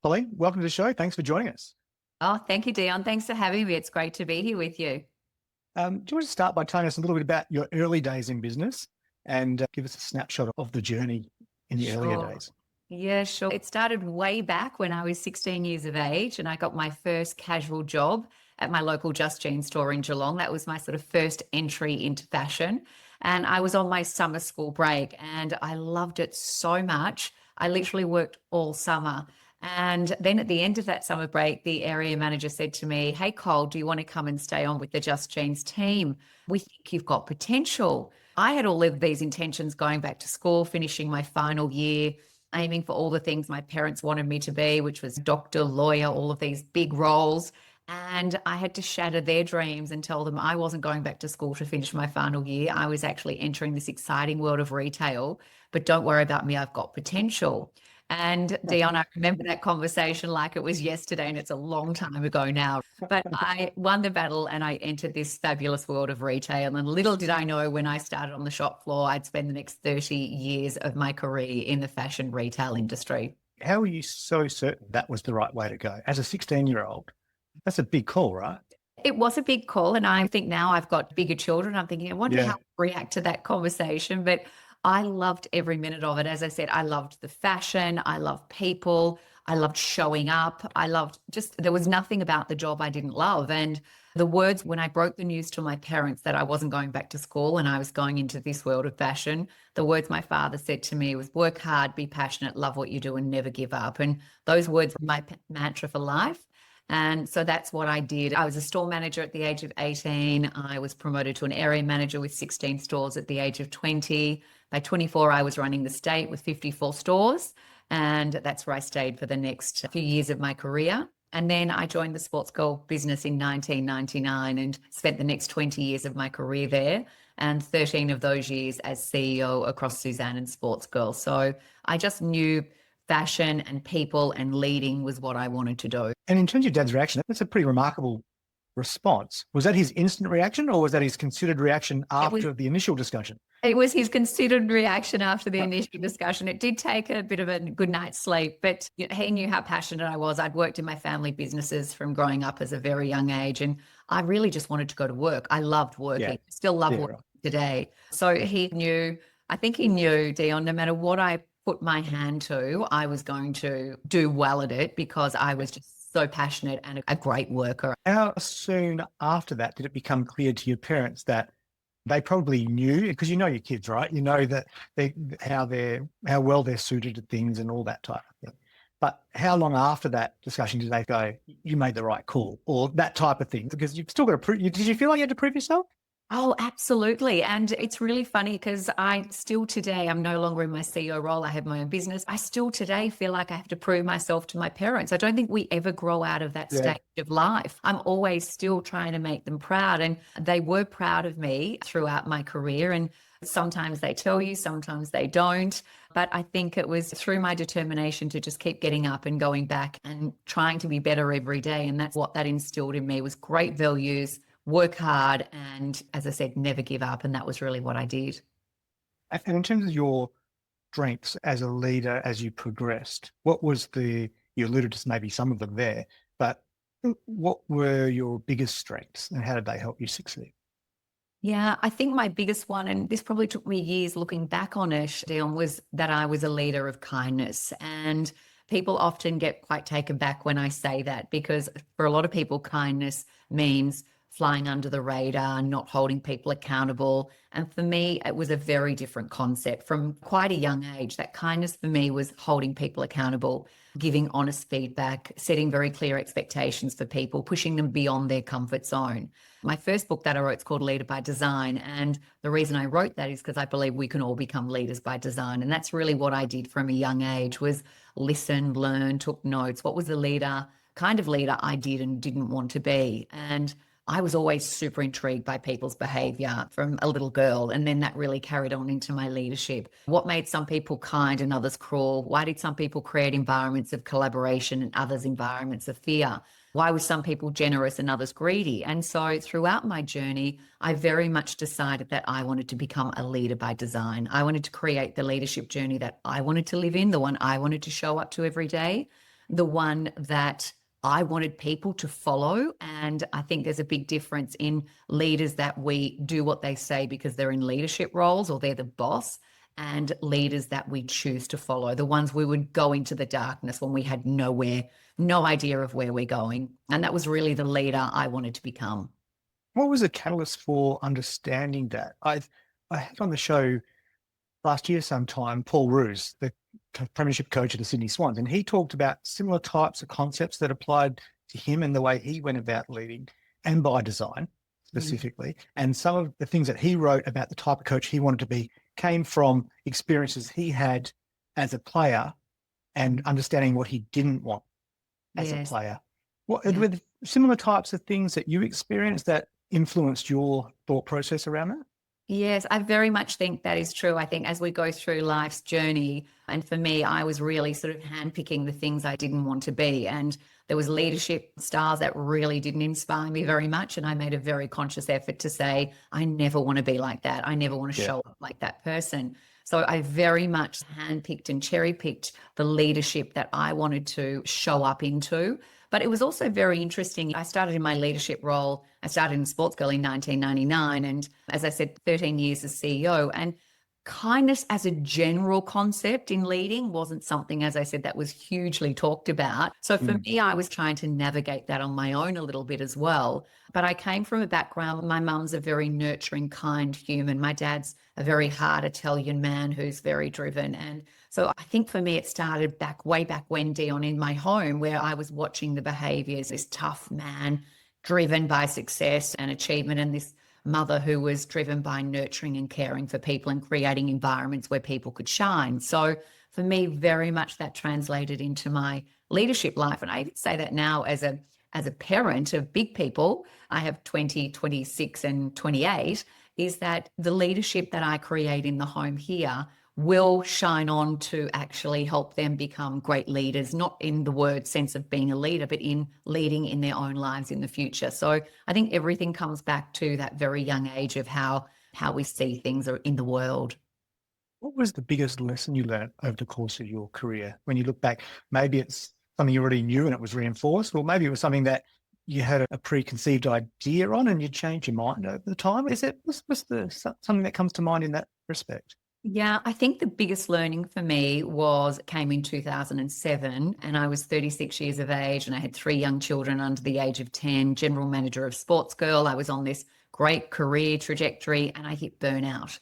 Colleen, welcome to the show. Thanks for joining us. Oh, thank you, Dion. Thanks for having me. It's great to be here with you. Do you want to start by telling us a little bit about your early days in business and give us a snapshot of the journey in the earlier Sure. days? Yeah, sure. It started way back when I was 16 years of age and I got my first casual job at my local Just Jeans store in Geelong. That was my sort of first entry into fashion. And I was on my summer school break and I loved it so much. I literally worked all summer. And then at the end of that summer break, the area manager said to me, "Hey, Cole, do you want to come and stay on with the Just Jeans team? We think you've got potential." I had all of these intentions going back to school, finishing my final year, aiming for all the things my parents wanted me to be, which was doctor, lawyer, all of these big roles. And I had to shatter their dreams and tell them I wasn't going back to school to finish my final year. I was actually entering this exciting world of retail, but don't worry about me, I've got potential. And Dion, I remember that conversation like it was yesterday, and it's a long time ago now. But I won the battle and I entered this fabulous world of retail. And little did I know when I started on the shop floor, I'd spend the next 30 years of my career in the fashion retail industry. How were you so certain that was the right way to go? As a 16-year-old, that's a big call, right? It was a big call. And I think now I've got bigger children. I'm thinking, I wonder how Yeah. I react to that conversation. But I loved every minute of it. As I said, I loved the fashion. I loved people. I loved showing up. I loved there was nothing about the job I didn't love. And the words when I broke the news to my parents that I wasn't going back to school and I was going into this world of fashion, the words my father said to me was work hard, be passionate, love what you do and never give up. And those words were my mantra for life. And so that's what I did. I was a store manager at the age of 18. I was promoted to an area manager with 16 stores at the age of 20. By 24, I was running the state with 54 stores. And that's where I stayed for the next few years of my career. And then I joined the Sportsgirl business in 1999 and spent the next 20 years of my career there, and 13 of those years as CEO across Sussan and Sportsgirl. So I just knew fashion and people and leading was what I wanted to do. And in terms of your dad's reaction, that's a pretty remarkable response. Was that his instant reaction or was that his considered reaction after the initial discussion? It was his considered reaction after the initial discussion. It did take a bit of a good night's sleep, but he knew how passionate I was. I'd worked in my family businesses from growing up as a very young age, and I really just wanted to go to work. I loved working, still love working today. So I think he knew, Dion, no matter what I put my hand to, I was going to do well at it because I was just so passionate and a great worker. How soon after that did it become clear to your parents that they probably knew, because you know your kids, right? You know that how well they're suited to things and all that type of thing. But how long after that discussion did they go, you made the right call, or that type of thing? Because you've still got to prove. Did you feel like you had to prove yourself? Oh, absolutely. And it's really funny because I still today, I'm no longer in my CEO role. I have my own business. I still today feel like I have to prove myself to my parents. I don't think we ever grow out of that stage of life. I'm always still trying to make them proud. And they were proud of me throughout my career. And sometimes they tell you, sometimes they don't. But I think it was through my determination to just keep getting up and going back and trying to be better every day. And that's what that instilled in me was great values, work hard, and as I said, never give up. And that was really what I did. And in terms of your strengths as a leader, as you progressed, you alluded to maybe some of them there, but what were your biggest strengths and how did they help you succeed? Yeah, I think my biggest one, and this probably took me years looking back on it, Dion, was that I was a leader of kindness. And people often get quite taken back when I say that, because for a lot of people, kindness means flying under the radar, not holding people accountable. And for me, it was a very different concept from quite a young age. That kindness for me was holding people accountable, giving honest feedback, setting very clear expectations for people, pushing them beyond their comfort zone. My first book that I wrote is called Leader by Design. And the reason I wrote that is because I believe we can all become leaders by design. And that's really what I did from a young age, was listen, learn, took notes. What was the kind of leader I did and didn't want to be? And I was always super intrigued by people's behavior from a little girl. And then that really carried on into my leadership. What made some people kind and others cruel? Why did some people create environments of collaboration and others environments of fear? Why were some people generous and others greedy? And so throughout my journey, I very much decided that I wanted to become a leader by design. I wanted to create the leadership journey that I wanted to live in, the one I wanted to show up to every day. the one that I wanted people to follow. And I think there's a big difference in leaders that we do what they say because they're in leadership roles or they're the boss, and leaders that we choose to follow, the ones we would go into the darkness when we had no idea of where we're going. And that was really the leader I wanted to become. What was the catalyst for understanding that? I had on the show last year sometime Paul Roos, the premiership coach of the Sydney Swans, and he talked about similar types of concepts that applied to him and the way he went about leading, and by design specifically. And some of the things that he wrote about the type of coach he wanted to be came from experiences he had as a player and understanding what he didn't want as a player. What were similar types of things that you experienced that influenced your thought process around that? Yes, I very much think that is true. I think as we go through life's journey, and for me, I was really sort of handpicking the things I didn't want to be. And there was leadership styles that really didn't inspire me very much. And I made a very conscious effort to say, I never want to be like that. I never want to show up like that person. So I very much handpicked and cherry-picked the leadership that I wanted to show up into. But it was also very interesting. I started in my leadership role. I started in Sportsgirl in 1999. And as I said, 13 years as CEO. And kindness as a general concept in leading wasn't something, as I said, that was hugely talked about. So for me, I was trying to navigate that on my own a little bit as well. But I came from a background, my mum's a very nurturing, kind human. My dad's a very hard Italian man who's very driven. And so I think for me, it started way back when, Dion, in my home, where I was watching the behaviors, this tough man driven by success and achievement, and this mother who was driven by nurturing and caring for people and creating environments where people could shine. So for me, very much that translated into my leadership life. And I even say that now as a parent of big people, I have 20, 26 and 28, is that the leadership that I create in the home here will shine on to actually help them become great leaders, not in the word sense of being a leader, but in leading in their own lives in the future. So I think everything comes back to that very young age of how we see things in the world. What was the biggest lesson you learned over the course of your career? When you look back, maybe it's something you already knew and it was reinforced, or maybe it was something that you had a preconceived idea on and you changed your mind over the time. What's something that comes to mind in that respect? Yeah, I think the biggest learning for me came in 2007, and I was 36 years of age and I had 3 young children under the age of 10, general manager of Sportsgirl. I was on this great career trajectory and I hit burnout.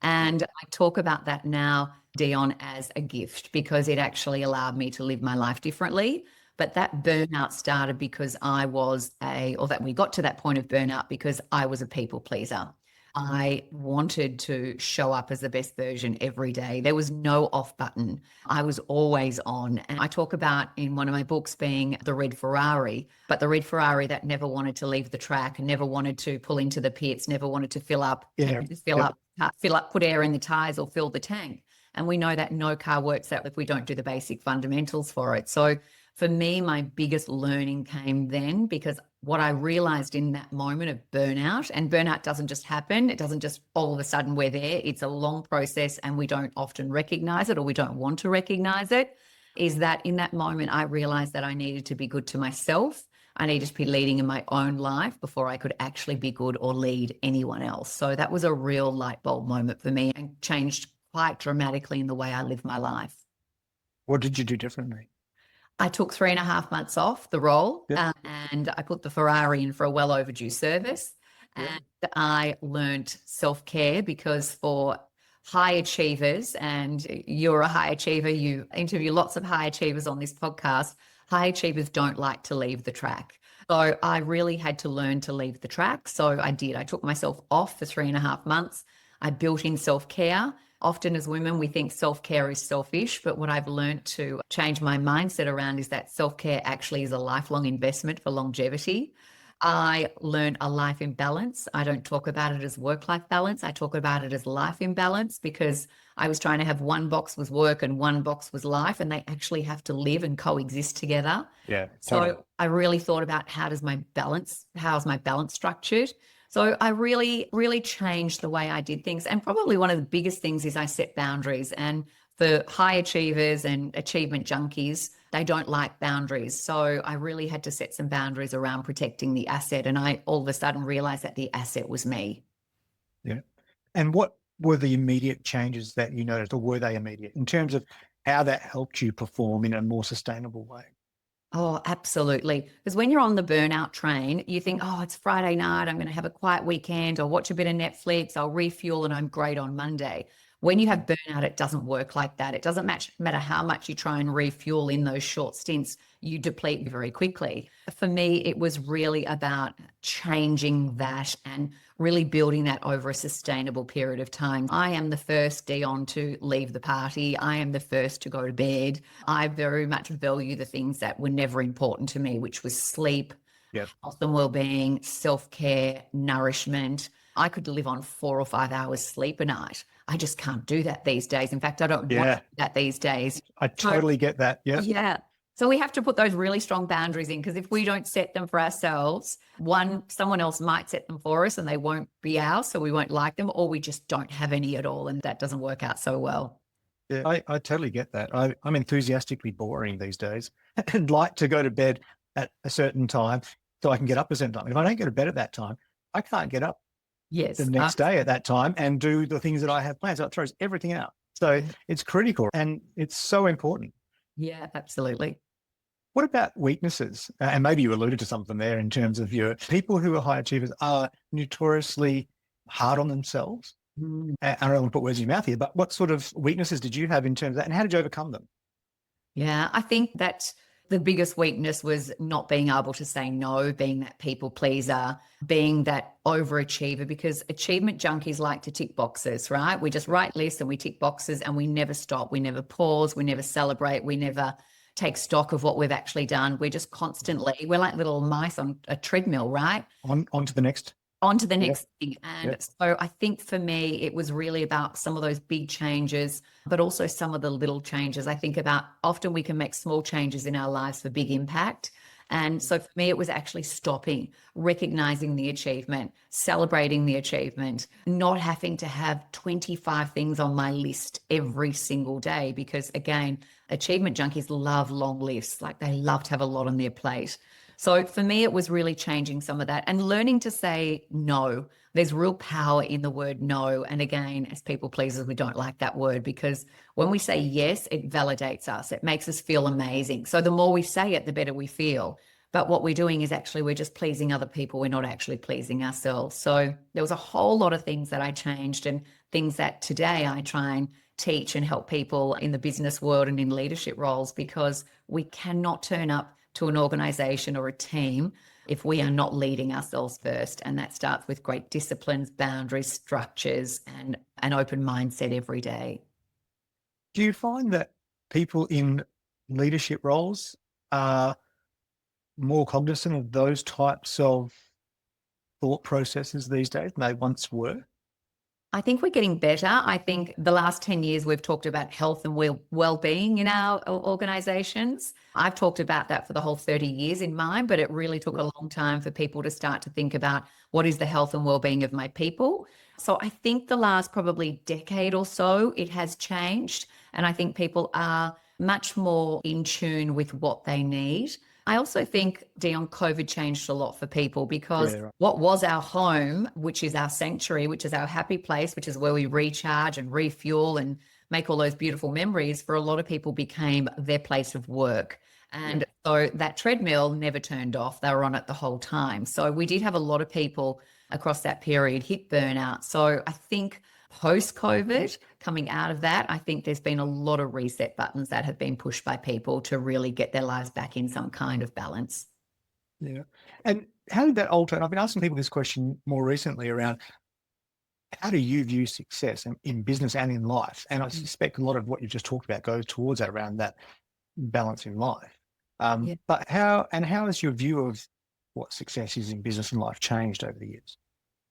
And I talk about that now, Dion, as a gift because it actually allowed me to live my life differently. But that burnout started because we got to that point of burnout because I was a people pleaser. I wanted to show up as the best version every day. There was no off button. I was always on. And I talk about in one of my books being the red Ferrari, but the red Ferrari that never wanted to leave the track and never wanted to pull into the pits, never wanted to fill up, put air in the tires or fill the tank. And we know that no car works out if we don't do the basic fundamentals for it. So for me, my biggest learning came then because what I realized in that moment of burnout, and burnout doesn't just happen. It doesn't just all of a sudden we're there. It's a long process and we don't often recognize it or we don't want to recognize it, is that in that moment, I realized that I needed to be good to myself. I needed to be leading in my own life before I could actually be good or lead anyone else. So that was a real light bulb moment for me and changed quite dramatically in the way I live my life. What did you do differently? I took 3.5 months off the role and I put the Ferrari in for a well overdue service. And I learned self-care because for high achievers, and you're a high achiever, you interview lots of high achievers on this podcast, high achievers don't like to leave the track. So I really had to learn to leave the track. So I did. I took myself off for 3.5 months. I built in self-care. Often as women, we think self-care is selfish, but what I've learned to change my mindset around is that self-care actually is a lifelong investment for longevity. I learned a life in balance. I don't talk about it as work-life balance. I talk about it as life in balance because I was trying to have one box was work and one box was life, and they actually have to live and coexist together. Yeah. Totally. So I really thought about how is my balance structured? So I really, really changed the way I did things. And probably one of the biggest things is I set boundaries. And for high achievers and achievement junkies, they don't like boundaries. So I really had to set some boundaries around protecting the asset. And I all of a sudden realized that the asset was me. Yeah. And what were the immediate changes that you noticed, or were they immediate in terms of how that helped you perform in a more sustainable way? Oh, absolutely. Because when you're on the burnout train, you think, oh, it's Friday night. I'm going to have a quiet weekend. I'll watch a bit of Netflix. I'll refuel and I'm great on Monday. When you have burnout, it doesn't work like that. It doesn't matter how much you try and refuel in those short stints, you deplete very quickly. For me, it was really about changing that and really building that over a sustainable period of time. I am the first, Dion, to leave the party. I am the first to go to bed. I very much value the things that were never important to me, which was sleep, Yeah. health and well-being, self-care, nourishment. I could live on 4 or 5 hours sleep a night. I just can't do that these days. In fact, I don't want to do that these days. I totally get that. Yeah. Yeah. So we have to put those really strong boundaries in, because if we don't set them for ourselves, someone else might set them for us and they won't be ours, so we won't like them, or we just don't have any at all, and that doesn't work out so well. Yeah, I totally get that. I'm enthusiastically boring these days and like to go to bed at a certain time so I can get up a certain time. If I don't go to bed at that time, I can't get up the next day at that time and do the things that I have planned. So it throws everything out. So it's critical and it's so important. Yeah, absolutely. What about weaknesses? And maybe you alluded to some of them there in terms of your people who are high achievers are notoriously hard on themselves. I don't want to put words in your mouth here, but what sort of weaknesses did you have in terms of that, and how did you overcome them? Yeah, I think that the biggest weakness was not being able to say no, being that people pleaser, being that overachiever, because achievement junkies like to tick boxes, right? We just write lists and we tick boxes and we never stop. We never pause. We never celebrate. We never take stock of what we've actually done. We're just constantly, we're like little mice on a treadmill, right? On to the next. On to the next thing. And so I think for me, it was really about some of those big changes, but also some of the little changes. I think about often we can make small changes in our lives for big impact. And so for me, it was actually stopping, recognizing the achievement, celebrating the achievement, not having to have 25 things on my list every single day. Because again, achievement junkies love long lists. Like they love to have a lot on their plate. So for me, it was really changing some of that and learning to say no. There's real power in the word no. And again, as people pleasers, we don't like that word, because when we say yes, it validates us. It makes us feel amazing. So the more we say it, the better we feel. But what we're doing is actually we're just pleasing other people. We're not actually pleasing ourselves. So there was a whole lot of things that I changed, and things that today I try and teach and help people in the business world and in leadership roles, because we cannot turn up to an organization or a team if we are not leading ourselves first. And that starts with great disciplines, boundaries, structures, and an open mindset every day. Do you find that people in leadership roles are more cognizant of those types of thought processes these days than they once were? I think we're getting better. I think the last 10 years we've talked about health and well-being in our organizations. I've talked about that for the whole 30 years in mine, but it really took a long time for people to start to think about what is the health and well-being of my people. So I think the last probably decade or so, it has changed. And I think people are much more in tune with what they need. I also think, Dion, COVID changed a lot for people, because what was our home, which is our sanctuary, which is our happy place, which is where we recharge and refuel and make all those beautiful memories, for a lot of people became their place of work. And so that treadmill never turned off. They were on it the whole time. So we did have a lot of people across that period hit burnout. So I think post-COVID, coming out of that, I think there's been a lot of reset buttons that have been pushed by people to really get their lives back in some kind of balance. Yeah. And how did that alter? And I've been asking people this question more recently around, how do you view success in business and in life? And I suspect a lot of what you've just talked about goes towards that, around that balance in life. But how has your view of what success is in business and life changed over the years?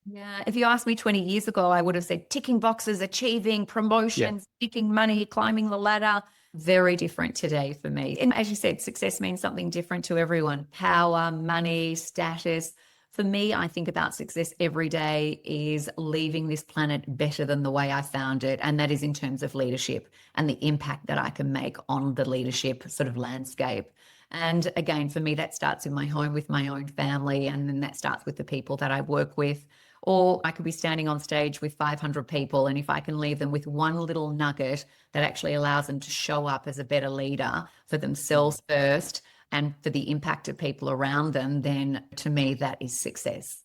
Yeah, if you asked me 20 years ago, I would have said ticking boxes, achieving promotions, making money, climbing the ladder. Very different today for me. And as you said, success means something different to everyone. Power, money, status. For me, I think about success every day is leaving this planet better than the way I found it. And that is in terms of leadership and the impact that I can make on the leadership sort of landscape. And again, for me, that starts in my home with my own family. And then that starts with the people that I work with. Or I could be standing on stage with 500 people. And if I can leave them with one little nugget that actually allows them to show up as a better leader for themselves first and for the impact of people around them, then to me, that is success.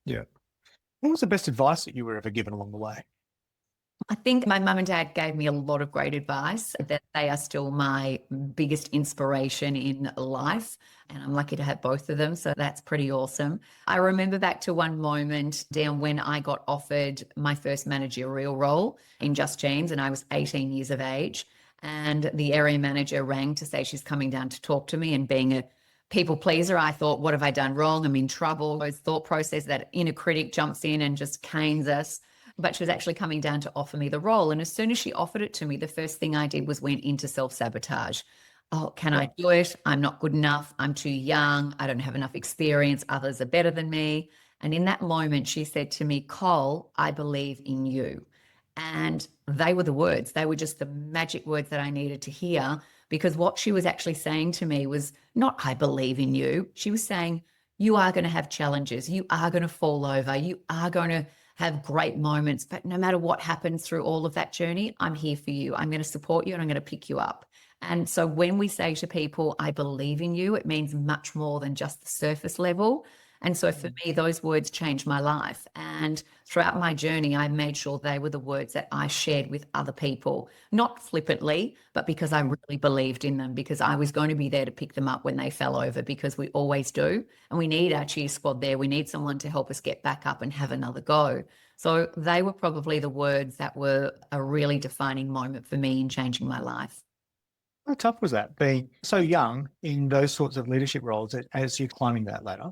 Yeah. What was the best advice that you were ever given along the way? I think my mum and dad gave me a lot of great advice, that they are still my biggest inspiration in life. And I'm lucky to have both of them. So that's pretty awesome. I remember back to one moment down when I got offered my first managerial role in Just Jeans, and I was 18 years of age. And the area manager rang to say she's coming down to talk to me, and being a people pleaser, I thought, what have I done wrong? I'm in trouble. Those thought process, that inner critic jumps in and just canes us. But she was actually coming down to offer me the role. And as soon as she offered it to me, the first thing I did was went into self-sabotage. Oh, can I do it? I'm not good enough. I'm too young. I don't have enough experience. Others are better than me. And in that moment, she said to me, Cole, I believe in you. And they were the words. They were just the magic words that I needed to hear, because what she was actually saying to me was not, I believe in you. She was saying, you are going to have challenges. You are going to fall over. You are going to have great moments. But no matter what happens through all of that journey, I'm here for you. I'm going to support you and I'm going to pick you up. And so when we say to people, I believe in you, it means much more than just the surface level. And so for me, those words changed my life. And throughout my journey, I made sure they were the words that I shared with other people, not flippantly, but because I really believed in them, because I was going to be there to pick them up when they fell over, because we always do. And we need our cheer squad there. We need someone to help us get back up and have another go. So they were probably the words that were a really defining moment for me in changing my life. How tough was that, being so young in those sorts of leadership roles as you're climbing that ladder?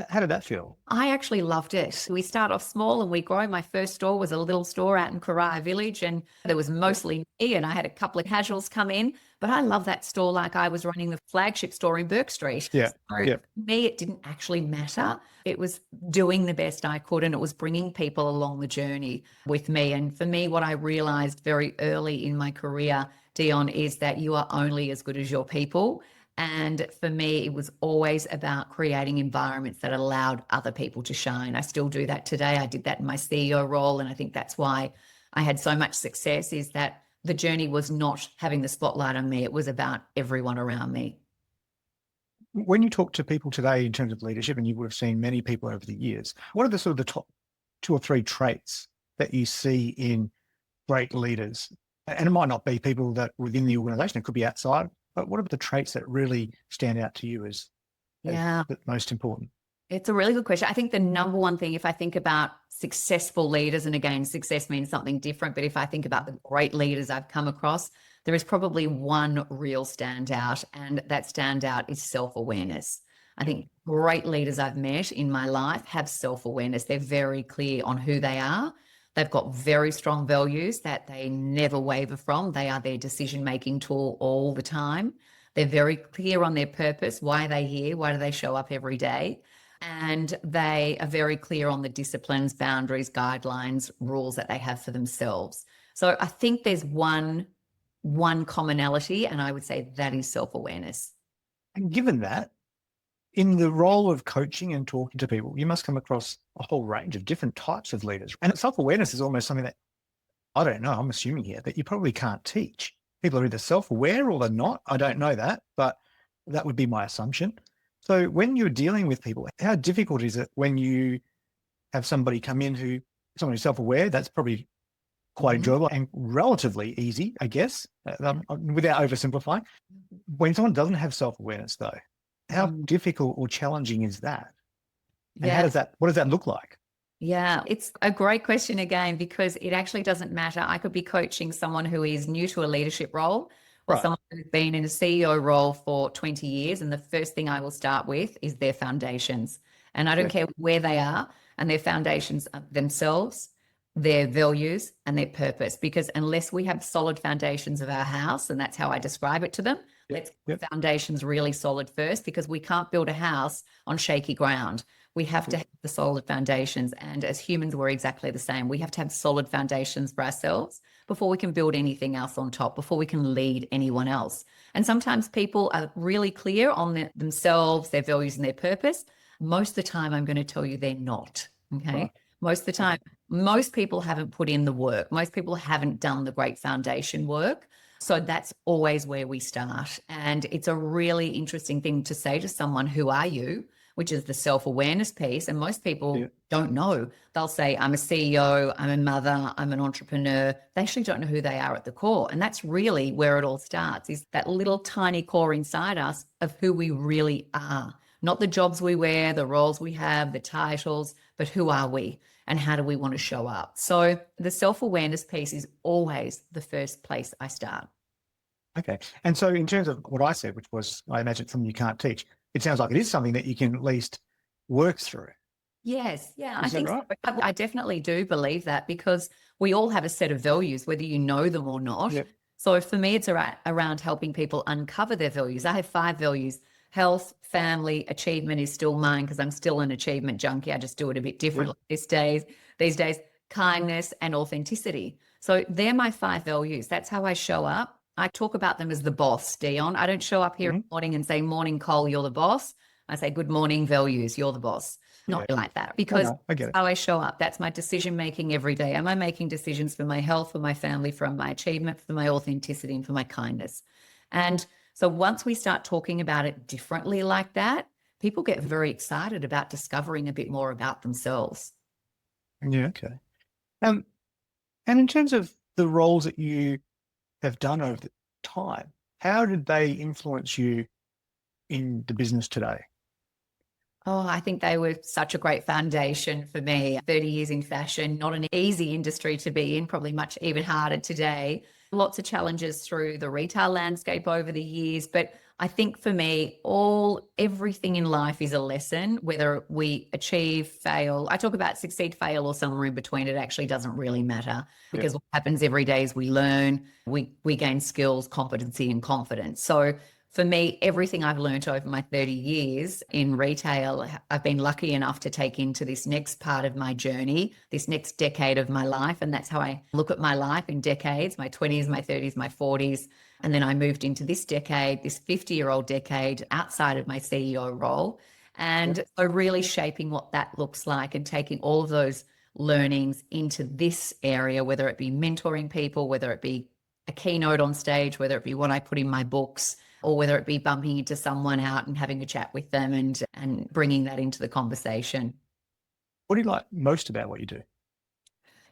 How did that feel? I actually loved it. We start off small and we grow. My first store was a little store out in Karaya Village, and there was mostly me, and I had a couple of casuals come in, but I love that store like I was running the flagship store in Burke Street. Yeah. So Yeah. for me, it didn't actually matter. It was doing the best I could, and it was bringing people along the journey with me. And for me, what I realized very early in my career, Dion, is that you are only as good as your people. And for me, it was always about creating environments that allowed other people to shine. I still do that today. I did that in my CEO role. And I think that's why I had so much success, is that the journey was not having the spotlight on me. It was about everyone around me. When you talk to people today in terms of leadership, and you would have seen many people over the years, what are the sort of the top 2 or 3 traits that you see in great leaders? And it might not be people that within the organization, it could be outside, but what are the traits that really stand out to you as the most important? It's a really good question. I think the number one thing, if I think about successful leaders, and again, success means something different, but if I think about the great leaders I've come across, there is probably one real standout, and that standout is self-awareness. I think great leaders I've met in my life have self-awareness. They're very clear on who they are. They've got very strong values that they never waver from. They are their decision-making tool all the time. They're very clear on their purpose. Why are they here? Why do they show up every day? And they are very clear on the disciplines, boundaries, guidelines, rules that they have for themselves. So I think there's one commonality, and I would say that is self-awareness. And given that, in the role of coaching and talking to people, you must come across a whole range of different types of leaders. And self-awareness is almost something that, I don't know, I'm assuming here, that you probably can't teach. People are either self-aware or they're not. I don't know that, but that would be my assumption. So when you're dealing with people, how difficult is it when you have somebody come in someone who's self-aware? That's probably quite enjoyable and relatively easy, I guess, without oversimplifying. When someone doesn't have self-awareness, though, how difficult or challenging is that? And what does that look like? Yeah, it's a great question again, because it actually doesn't matter. I could be coaching someone who is new to a leadership role, or someone who's been in a CEO role for 20 years. And the first thing I will start with is their foundations. And I don't care where they are, and their foundations are themselves, their values, and their purpose. Because unless we have solid foundations of our house, and that's how I describe it to them, let's get foundations really solid first, because we can't build a house on shaky ground. We have to have the solid foundations. And as humans, we're exactly the same. We have to have solid foundations for ourselves before we can build anything else on top, before we can lead anyone else. And sometimes people are really clear on themselves, their values and their purpose. Most of the time, I'm going to tell you they're not. Okay. Right. Most of the time, most people haven't put in the work. Most people haven't done the great foundation work. So that's always where we start. And it's a really interesting thing to say to someone, who are you? Which is the self-awareness piece. And most people don't know. They'll say, I'm a CEO, I'm a mother, I'm an entrepreneur. They actually don't know who they are at the core. And that's really where it all starts, is that little tiny core inside us of who we really are. Not the jobs we wear, the roles we have, the titles, but who are we and how do we want to show up? So the self-awareness piece is always the first place I start. Okay. And so in terms of what I said, which was, I imagine something you can't teach, it sounds like it is something that you can at least work through. Yes. Yeah, I Is that think right? so. I definitely do believe that, because we all have a set of values, whether you know them or not. Yep. So for me, it's around helping people uncover their values. I have 5 values. Health, family, achievement is still mine because I'm still an achievement junkie. I just do it a bit differently these days, kindness and authenticity. So they're my 5 values. That's how I show up. I talk about them as the boss, Dion. I don't show up here in the morning and say, morning, Cole, you're the boss. I say, good morning, values, you're the boss. Not like that, because I get it. that's how I show up. That's my decision making every day. Am I making decisions for my health, for my family, for my achievement, for my authenticity, and for my kindness? And so once we start talking about it differently like that, people get very excited about discovering a bit more about themselves. Yeah. Okay. And in terms of the roles that you have done over the time, how did they influence you in the business today? Oh, I think they were such a great foundation for me. 30 years in fashion, not an easy industry to be in, probably much even harder today. Lots of challenges through the retail landscape over the years. But I think for me, everything in life is a lesson, whether we achieve, fail. I talk about succeed, fail, or somewhere in between. It actually doesn't really matter, because what happens every day is we learn, we gain skills, competency, and confidence. So for me, everything I've learned over my 30 years in retail, I've been lucky enough to take into this next part of my journey, this next decade of my life. And that's how I look at my life in decades, my 20s, my 30s, my 40s. And then I moved into this decade, this 50-year-old decade outside of my CEO role. And so really shaping what that looks like and taking all of those learnings into this area, whether it be mentoring people, whether it be a keynote on stage, whether it be what I put in my books, or whether it be bumping into someone out and having a chat with them and bringing that into the conversation. What do you like most about what you do?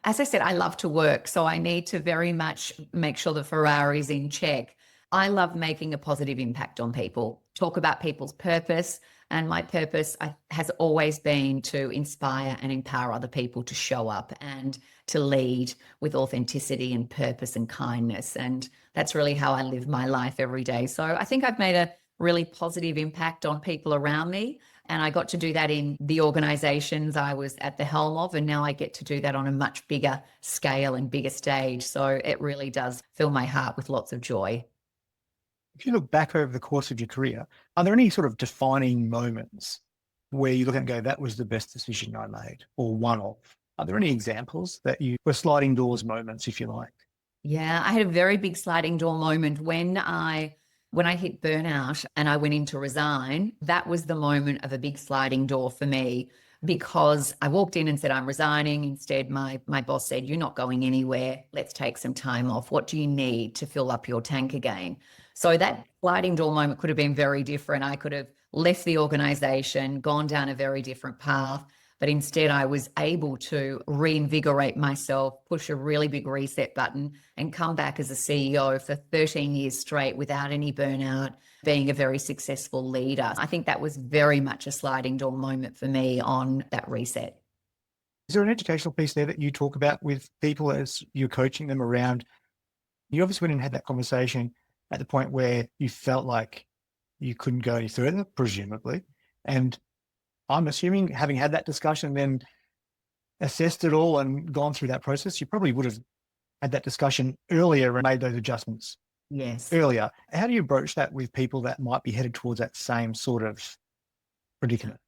As I said, I love to work, so I need to very much make sure the Ferrari's in check. I love making a positive impact on people, talk about people's purpose. And my purpose has always been to inspire and empower other people to show up and to lead with authenticity and purpose and kindness. And that's really how I live my life every day. So I think I've made a really positive impact on people around me. And I got to do that in the organizations I was at the helm of. And now I get to do that on a much bigger scale and bigger stage. So it really does fill my heart with lots of joy. If you look back over the course of your career, are there any sort of defining moments where you look at and go, that was the best decision I made, or one of? Are there any examples that you were sliding doors moments, if you like? Yeah, I had a very big sliding door moment when I hit burnout and I went in to resign. That was the moment of a big sliding door for me, because I walked in and said, I'm resigning. Instead, my boss said, you're not going anywhere. Let's take some time off. What do you need to fill up your tank again? So that sliding door moment could have been very different. I could have left the organization, gone down a very different path. But instead, I was able to reinvigorate myself, push a really big reset button, and come back as a CEO for 13 years straight without any burnout, being a very successful leader. I think that was very much a sliding door moment for me on that reset. Is there an educational piece there that you talk about with people as you're coaching them around? You obviously went and had that conversation at the point where you felt like you couldn't go any further, presumably. And I'm assuming, having had that discussion, then assessed it all and gone through that process, you probably would have had that discussion earlier and made those adjustments Yes. earlier. How do you broach that with people that might be headed towards that same sort of predicament?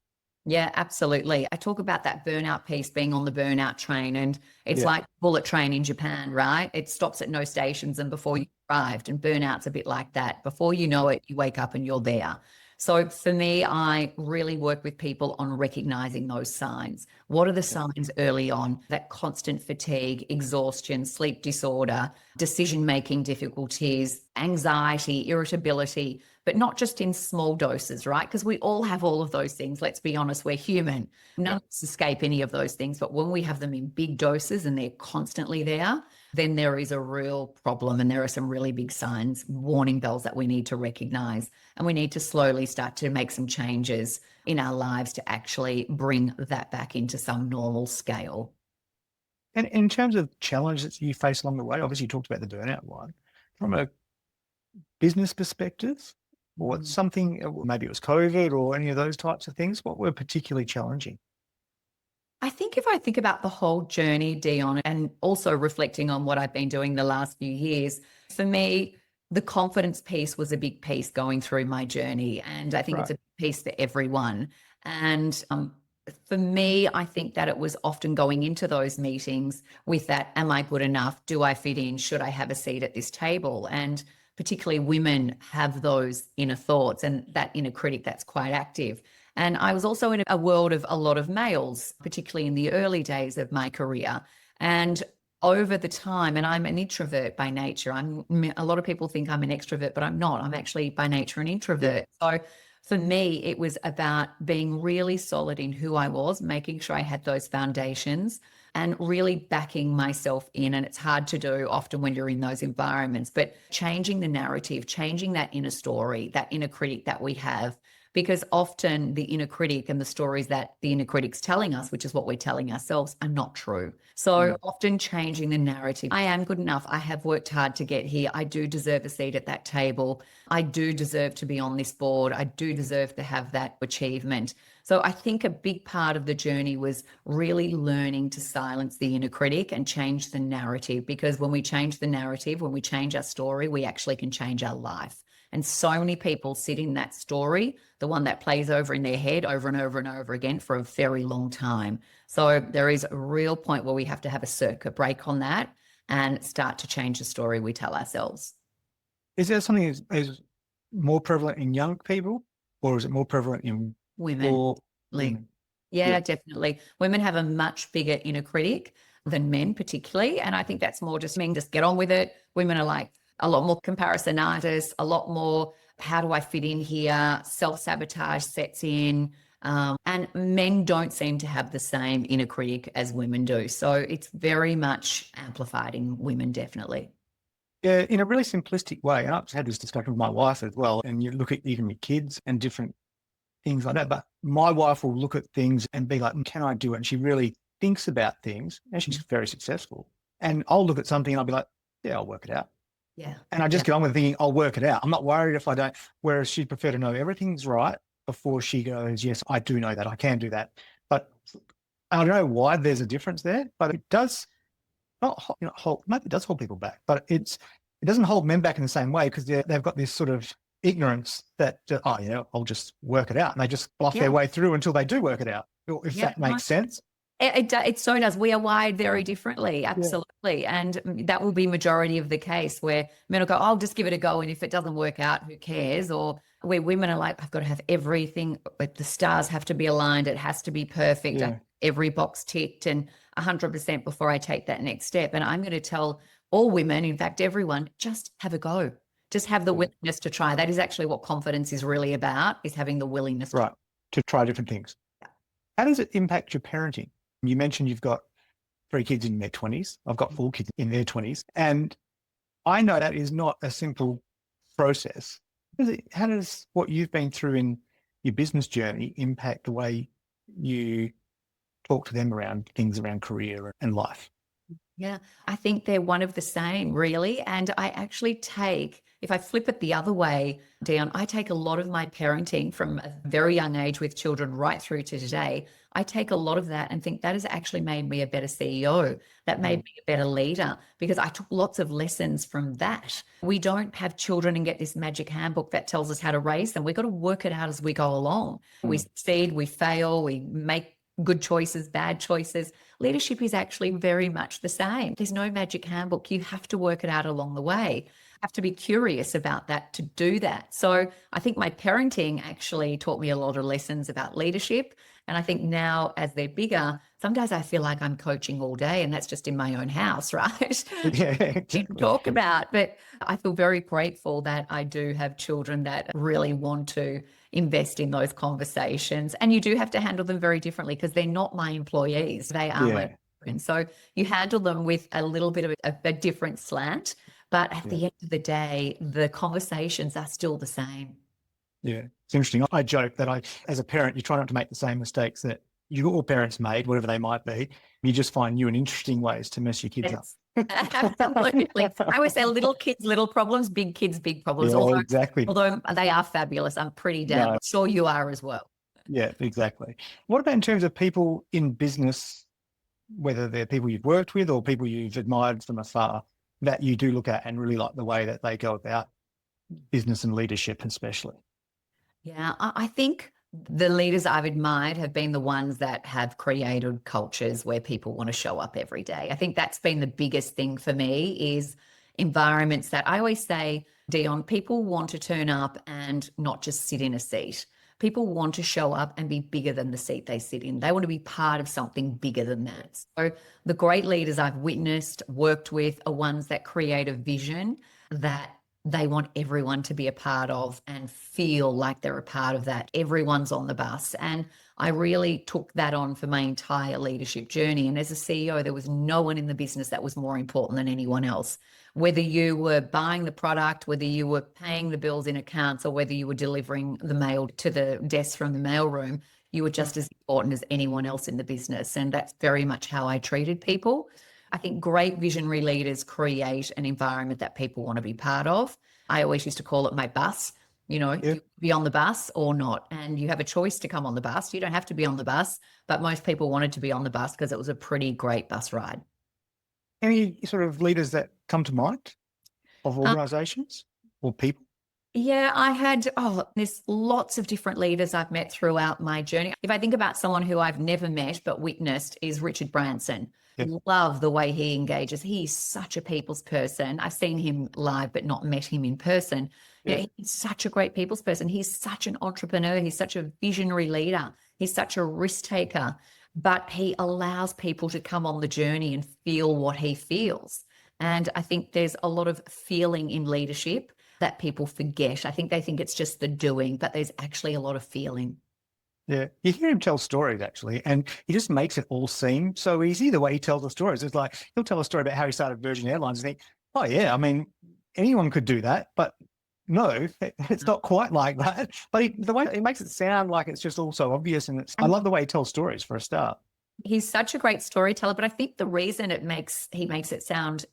Yeah, absolutely. I talk about that burnout piece being on the burnout train, and it's Yeah. like bullet train in Japan, right? It stops at no stations and before you arrived, and burnout's a bit like that. Before you know it, you wake up and you're there. So for me, I really work with people on recognizing those signs. What are the signs early on? That constant fatigue, exhaustion, sleep disorder, decision-making difficulties, anxiety, irritability, but not just in small doses, right? Because we all have all of those things. Let's be honest, we're human. None of us escape any of those things. But when we have them in big doses and they're constantly there, then there is a real problem. And there are some really big signs, warning bells that we need to recognize. And we need to slowly start to make some changes in our lives to actually bring that back into some normal scale. And in terms of challenges you face along the way, obviously you talked about the burnout one. From a business perspective, or something, maybe it was COVID or any of those types of things, what were particularly challenging? I think if I think about the whole journey, Dion, and also reflecting on what I've been doing the last few years, for me, the confidence piece was a big piece going through my journey. And I think it's Right. a piece for everyone. And for me, I think that it was often going into those meetings with that, am I good enough? Do I fit in? Should I have a seat at this table? And particularly women have those inner thoughts and that inner critic that's quite active. And I was also in a world of a lot of males, particularly in the early days of my career. And over the time, and I'm an introvert by nature. A lot of people think I'm an extrovert, but I'm not. I'm actually by nature an introvert. So for me, it was about being really solid in who I was, making sure I had those foundations and really backing myself in. And it's hard to do often when you're in those environments, but changing the narrative, changing that inner story, that inner critic that we have, because often the inner critic and the stories that the inner critic's telling us, which is what we're telling ourselves, are not true. So often changing the narrative. I am good enough. I have worked hard to get here. I do deserve a seat at that table. I do deserve to be on this board. I do deserve to have that achievement. So I think a big part of the journey was really learning to silence the inner critic and change the narrative, because when we change the narrative, when we change our story, we actually can change our life. And so many people sit in that story, the one that plays over in their head over and over and over again for a very long time. So there is a real point where we have to have a circuit break on that and start to change the story we tell ourselves. Is there something is more prevalent in young people, or is it more prevalent in Women. more women? Yeah, definitely. Women have a much bigger inner critic than men, particularly. And I think that's more just men just get on with it. Women are like a lot more comparisonitis, a lot more, how do I fit in here? Self-sabotage sets in. And men don't seem to have the same inner critic as women do. So it's very much amplified in women, definitely. Yeah, in a really simplistic way. And I've had this discussion with my wife as well. And you look at even your kids and different things like that. But my wife will look at things and be like, can I do it? And she really thinks about things, and she's very successful. And I'll look at something and I'll be like, yeah, I'll work it out. Yeah. And I just get on with thinking, I'll work it out. I'm not worried if I don't. Whereas she'd prefer to know everything's right before she goes, yes, I do know that. I can do that. But I don't know why there's a difference there, but it does not, hold, maybe it does hold people back, but it doesn't hold men back in the same way, because they've got this sort of ignorance that, I'll just work it out. And they just bluff their way through until they do work it out, if that makes sense. It so does. We are wired very differently, absolutely. Yeah. And that will be majority of the case, where men will go, I'll just give it a go. And if it doesn't work out, who cares? Or where women are like, I've got to have everything, but the stars have to be aligned. It has to be perfect. Yeah. Every box ticked and 100% before I take that next step. And I'm going to tell all women, in fact, everyone, just have a go. Just have the willingness to try. That is actually what confidence is really about, is having the willingness to try different things. Yeah. How does it impact your parenting? You mentioned you've got 3 kids in their 20s. I've got 4 kids in their 20s. And I know that is not a simple process. How does what you've been through in your business journey impact the way you talk to them around things around career and life? Yeah, I think they're one of the same, really. And I actually take if I flip it the other way, Dion, I take a lot of my parenting from a very young age with children right through to today. I take a lot of that and think that has actually made me a better CEO. That made me a better leader because I took lots of lessons from that. We don't have children and get this magic handbook that tells us how to raise them. We've got to work it out as we go along. We succeed, we fail, we make good choices, bad choices. Leadership is actually very much the same. There's no magic handbook. You have to work it out along the way. Have to be curious about that to do that. So I think my parenting actually taught me a lot of lessons about leadership. And I think now as they're bigger, sometimes I feel like I'm coaching all day and that's just in my own house, right? Yeah, exactly. Talk about, but I feel very grateful that I do have children that really want to invest in those conversations. And you do have to handle them very differently because they're not my employees. They are my children. So you handle them with a little bit of a different slant. But at the end of the day, the conversations are still the same. Yeah, it's interesting. I joke that as a parent, you try not to make the same mistakes that your parents made, whatever they might be. You just find new and interesting ways to mess your kids up. Absolutely. I always say little kids, little problems, big kids, big problems. Yeah, exactly. Although they are fabulous. I'm pretty damn sure you are as well. Yeah, exactly. What about in terms of people in business, whether they're people you've worked with or people you've admired from afar, that you do look at and really like the way that they go about business and leadership especially? Yeah, I think the leaders I've admired have been the ones that have created cultures where people want to show up every day. I think that's been the biggest thing for me is environments that I always say, Dion, people want to turn up and not just sit in a seat. People want to show up and be bigger than the seat they sit in. They want to be part of something bigger than that. So the great leaders I've witnessed, worked with are ones that create a vision that they want everyone to be a part of and feel like they're a part of that. Everyone's on the bus. And I really took that on for my entire leadership journey. And as a CEO, there was no one in the business that was more important than anyone else. Whether you were buying the product, whether you were paying the bills in accounts, or whether you were delivering the mail to the desk from the mailroom, you were just as important as anyone else in the business. And that's very much how I treated people. I think great visionary leaders create an environment that people want to be part of. I always used to call it my bus. You be on the bus or not, and you have a choice to come on the bus. You don't have to be on the bus, but most people wanted to be on the bus because it was a pretty great bus ride. Any sort of leaders that come to mind of organizations or people? Yeah, there's lots of different leaders I've met throughout my journey. If I think about someone who I've never met but witnessed is Richard Branson. Love the way he engages. He's such a people's person. I've seen him live but not met him in person. He's such a great people's person. He's such an entrepreneur. He's such a visionary leader. He's such a risk taker, but he allows people to come on the journey and feel what he feels. And I think there's a lot of feeling in leadership that people forget. I think they think it's just the doing, but there's actually a lot of feeling. Yeah, you hear him tell stories actually, and he just makes it all seem so easy the way he tells the stories. It's like he'll tell a story about how he started Virgin Airlines and think, oh yeah, I mean, anyone could do that, but no, it's not quite like that. But the way he makes it sound like it's just all so obvious, and I love the way he tells stories for a start. He's such a great storyteller, but I think the reason he makes it sound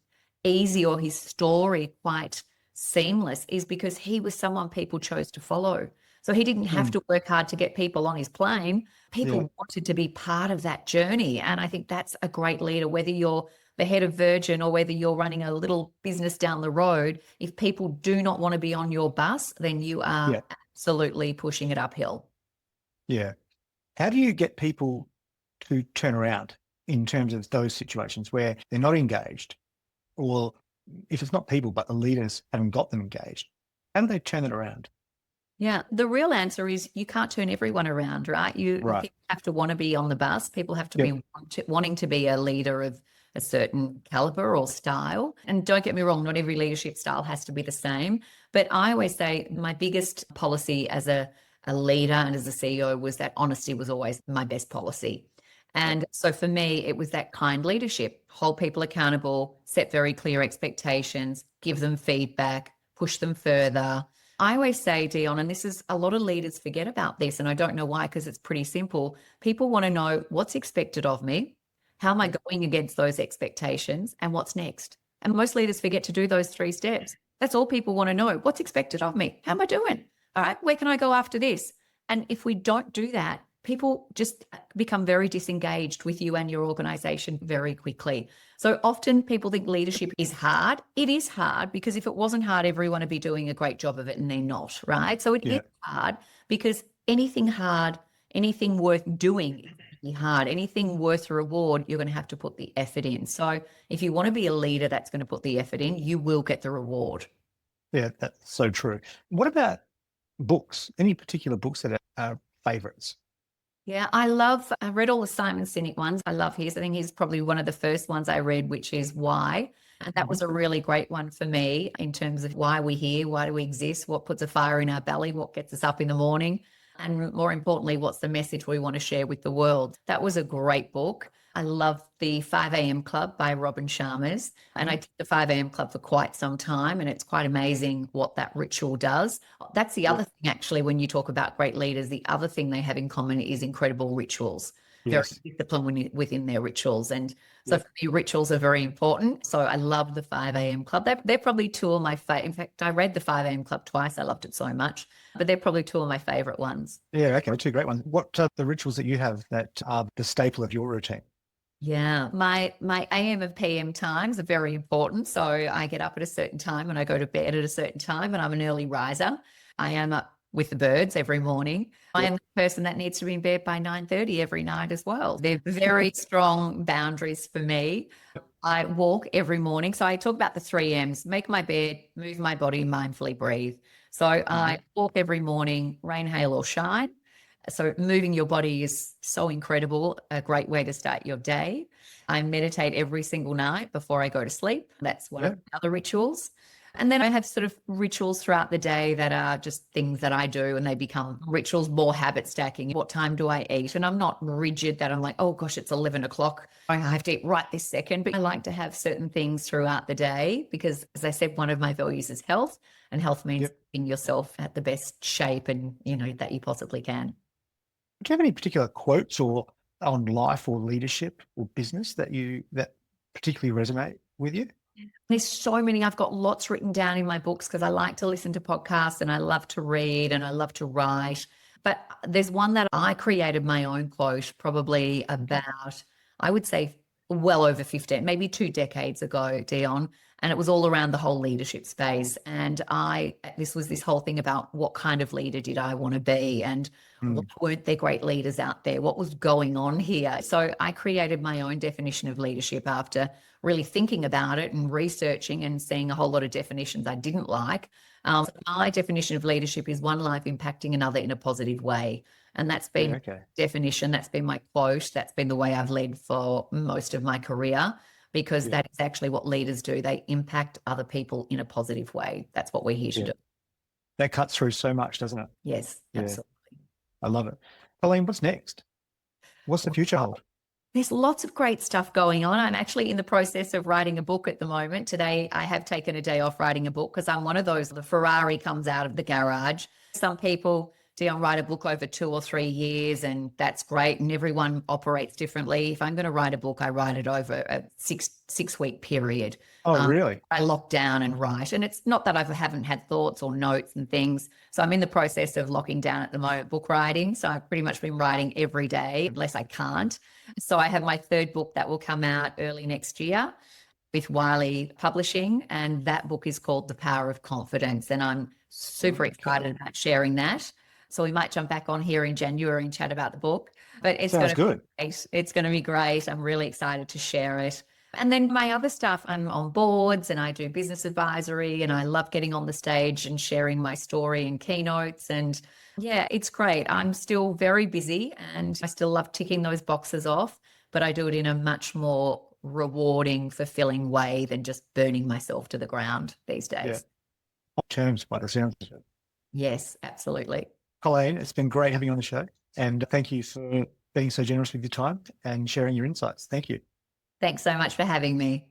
easy or his story quite seamless is because he was someone people chose to follow. So he didn't have to work hard to get people on his plane. People wanted to be part of that journey. And I think that's a great leader, whether you're the head of Virgin or whether you're running a little business down the road. If people do not want to be on your bus, then you are absolutely pushing it uphill. Yeah. How do you get people to turn around in terms of those situations where they're not engaged, or if it's not people, but the leaders haven't got them engaged? How do they turn it around? Yeah, the real answer is you can't turn everyone around, right? People have to want to be on the bus. People have to be wanting to be a leader of a certain caliber or style. And don't get me wrong, not every leadership style has to be the same. But I always say my biggest policy as a leader and as a CEO was that honesty was always my best policy. And so for me, it was that kind leadership, hold people accountable, set very clear expectations, give them feedback, push them further. I always say, Dion, and this is a lot of leaders forget about this, and I don't know why, because it's pretty simple. People want to know what's expected of me, how am I going against those expectations, and what's next. And most leaders forget to do those 3 steps. That's all people want to know. What's expected of me? How am I doing? All right, where can I go after this? And if we don't do that, people just become very disengaged with you and your organization very quickly. So often people think leadership is hard. It is hard because if it wasn't hard, everyone would be doing a great job of it, and they're not, right? So it is hard because anything hard, anything worth doing is really hard. Anything worth a reward, you're going to have to put the effort in. So if you want to be a leader that's going to put the effort in, you will get the reward. Yeah, that's so true. What about books? Any particular books that are favorites? Yeah, I read all the Simon Sinek ones. I love his. I think he's probably one of the first ones I read, which is Why. And that was a really great one for me in terms of why we're here, why do we exist, what puts a fire in our belly, what gets us up in the morning, and more importantly, what's the message we want to share with the world. That was a great book. I love the 5 a.m. Club by Robin Sharma's, and I did the 5 a.m. Club for quite some time, and it's quite amazing what that ritual does. That's the other thing, actually, when you talk about great leaders, the other thing they have in common is incredible rituals. Very disciplined within their rituals. And so for me, rituals are very important. So I love the 5 a.m. Club. They're probably two of my favorite. In fact, I read the 5 a.m. Club twice. I loved it so much, but they're probably two of my favorite ones. Yeah, okay, two great ones. What are the rituals that you have that are the staple of your routine? Yeah, my AM and PM times are very important. So I get up at a certain time and I go to bed at a certain time, and I'm an early riser. I am up with the birds every morning. I am the person that needs to be in bed by 9:30 every night as well. They're very strong boundaries for me. I walk every morning. So I talk about the 3 M's: make my bed, move my body, mindfully breathe. So I walk every morning, rain, hail, or shine. So moving your body is so incredible, a great way to start your day. I meditate every single night before I go to sleep. That's one of the other rituals. And then I have sort of rituals throughout the day that are just things that I do, and they become rituals, more habit stacking. What time do I eat? And I'm not rigid that I'm like, oh gosh, it's 11 o'clock. I have to eat right this second. But I like to have certain things throughout the day because, as I said, one of my values is health, and health means keeping yourself at the best shape and, that you possibly can. Do you have any particular quotes or on life or leadership or business that particularly resonate with you? There's so many. I've got lots written down in my books because I like to listen to podcasts and I love to read and I love to write. But there's one that I created my own quote probably about, I would say, well over 15, maybe 2 decades ago, Dion. And it was all around the whole leadership space. And this was this whole thing about what kind of leader did I want to be, and weren't there great leaders out there? What was going on here? So I created my own definition of leadership after really thinking about it and researching and seeing a whole lot of definitions I didn't like. My definition of leadership is one life impacting another in a positive way. And that's been definition. That's been my quote. That's been the way I've led for most of my career, because that is actually what leaders do. They impact other people in a positive way. That's what we're here to do. That cuts through so much, doesn't it? Yes, absolutely. I love it. Colleen, what's next? What's the future hold? There's lots of great stuff going on. I'm actually in the process of writing a book at the moment. Today, I have taken a day off writing a book because I'm one of those, the Ferrari comes out of the garage. Some people, Dion, write a book over 2 or 3 years, and that's great. And everyone operates differently. If I'm going to write a book, I write it over a six-week period. Oh, really? I lock down and write. And it's not that I haven't had thoughts or notes and things. So I'm in the process of locking down at the moment, book writing. So I've pretty much been writing every day, unless I can't. So I have my 3rd book that will come out early next year with Wiley Publishing. And that book is called The Power of Confidence. And I'm super excited about sharing that. So we might jump back on here in January and chat about the book. But it's going to be great. It's going to be great. I'm really excited to share it. And then my other stuff, I'm on boards and I do business advisory, and I love getting on the stage and sharing my story and keynotes. And yeah, it's great. I'm still very busy and I still love ticking those boxes off, but I do it in a much more rewarding, fulfilling way than just burning myself to the ground these days. Yeah. Terms by the sounds of it. Yes, absolutely. Colleen, it's been great having you on the show, and thank you for being so generous with your time and sharing your insights. Thank you. Thanks so much for having me.